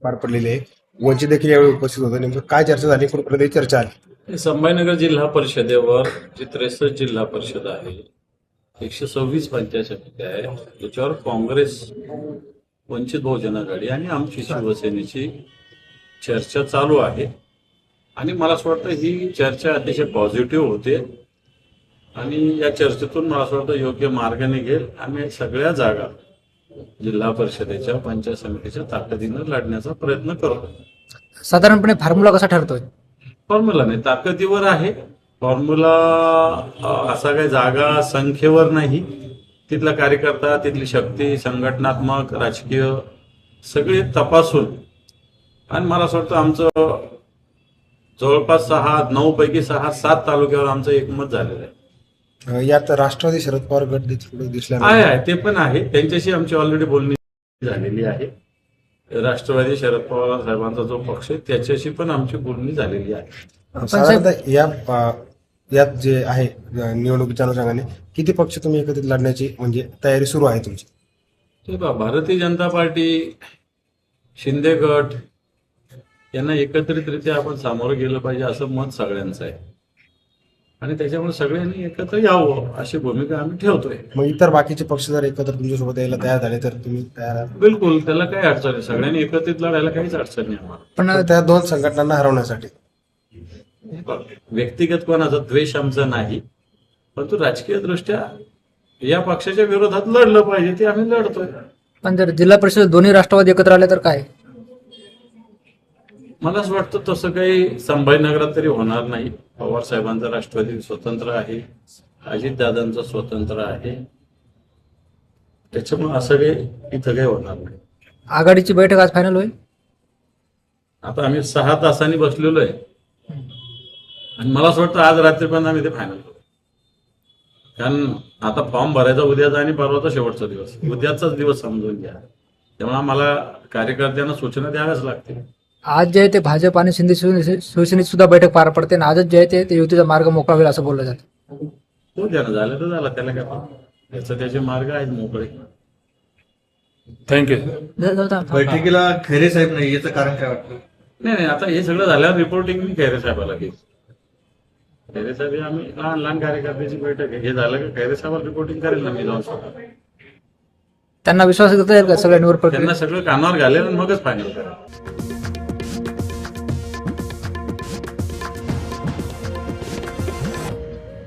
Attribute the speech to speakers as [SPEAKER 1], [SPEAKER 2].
[SPEAKER 1] पार पडलेली आहे. वंचित देखील यावेळी उपस्थित होतं. नेमकं काय चर्चा झाली, कुठपर्यंत चर्चा आली?
[SPEAKER 2] संभाजीनगर जिल्हा परिषदेवर जी 63 जिल्हा परिषद आहे, 126 पंचायत समिती आहे, त्याच्यावर काँग्रेस, वंचित बहुजन आघाडी आणि आमची शिवसेनेची चर्चा चालू आहे. आणि मला असं वाटतं ही चर्चा अतिशय पॉझिटिव्ह होते आणि या चर्चेतून मला असं वाटतं योग्य मार्ग निघेल. आम्ही सगळ्या जागा जिल्हा परिषदेच्या पंचायत समितीच्या ताकदीनं लढण्याचा प्रयत्न करतो.
[SPEAKER 3] साधारणपणे फॉर्म्युला कसा ठरतोय?
[SPEAKER 2] फॉर्म्युला नाही, ताकदीवर आहे फॉर्म्युला. असा काही जागा संख्येवर नाही, तिथला कार्यकर्ता, तिथली शक्ती, संघटनात्मक, राजकीय सगळे तपासून. आणि मला असं वाटतं आमचं जवळपास 9 पैकी 6-7 तालुक्यावर आमचं एकमत झालेलं आहे.
[SPEAKER 1] यात राष्ट्रवादी शरद पवार गट देखील दिसला
[SPEAKER 2] आहे ते पण आहे, त्यांच्याशी आमची ऑलरेडी बोलणी झालेली आहे. राष्ट्रवादी शरद पवार साहेबांचा जो पक्ष आहे त्याच्याशी पण आमची बोलणी झालेली आहे.
[SPEAKER 1] साधारणतः यात जे आहे निवडणुकीच्या अनुषंगाने किती पक्ष तुम्ही एकत्रित लढण्याची म्हणजे तयारी सुरू आहे तुमची?
[SPEAKER 2] ते भारतीय जनता पार्टी, शिंदे गट यांना एकत्रितरित्या आपण सामोरं गेलं पाहिजे असं मत सगळ्यांचं आहे. आणि त्याच्यामुळे सगळ्यांनी एकत्र यावं अशी भूमिका आम्ही ठेवतोय.
[SPEAKER 1] मग इतर बाकीचे पक्ष जर एकत्र तुमच्यासोबत यायला तयार झाले तर तुम्ही तयार आहात?
[SPEAKER 2] बिलकुल, त्याला काही अडचण नाही. सगळ्यांनी एकत्रित लढायला काहीच अडचण नाही आम्हाला.
[SPEAKER 1] पण त्या दोन संघटनांना हरवण्यासाठी
[SPEAKER 2] व्यक्तिगत कोणाचा द्वेष आमचा नाही, परंतु राजकीय दृष्ट्या या पक्षाच्या विरोधात लढलं पाहिजे ते आम्ही लढतोय.
[SPEAKER 3] पण जर जिल्हा परिषद दोन्ही राष्ट्रवादी एकत्र आले तर काय?
[SPEAKER 2] मला असं वाटतं तसं काही संभाजीनगरात तरी होणार नाही. पवार साहेबांचा राष्ट्रवादी स्वतंत्र आहे, अजितदादांचं स्वतंत्र आहे, त्याच्यामुळे असं काही इथं काही होणार नाही.
[SPEAKER 3] आघाडीची बैठक आज फायनल होईल.
[SPEAKER 2] आता आम्ही 6 तासांनी बसलेलो आहे आणि मला असं वाटतं आज रात्रीपर्यंत आम्ही ते फायनल करू. कारण आता फॉर्म भरायचा उद्याचा आणि परवाचा शेवटचा दिवस, उद्याचाच दिवस समजून घ्या. त्यामुळे आम्हाला कार्यकर्त्यांना सूचना द्याव्याच लागतील.
[SPEAKER 3] आज जे आहे ते भाजप आणि शिवसेनेची सुद्धा बैठक पार पडते आणि आजच जे आहे ते युतीचा मार्ग मोकळा होईल असं बोललं जातं.
[SPEAKER 2] हो, त्यानं झालं तर झालं, त्याला काय त्याचा त्याचे मार्ग आहेत मोकळे.
[SPEAKER 4] थँक्यू.
[SPEAKER 5] बैठकीला खैरे साहेब नाही याचं कारण काय वाटतं?
[SPEAKER 2] नाही, आता हे सगळं झाल्यावर रिपोर्टिंग मी खैरे साहेबाला घेईन. खैरे साहेब हे आम्ही लहान लहान कार्यकर्त्याची बैठक आहे, हे झालं का खैरे साहेबाला रिपोर्टिंग करेल ना मी जाऊन स्वतः.
[SPEAKER 3] त्यांना विश्वास घेता येईल का सगळ्यांवर?
[SPEAKER 2] त्यांना सगळं कानावर घालेल आणि मगच फायनल करेल.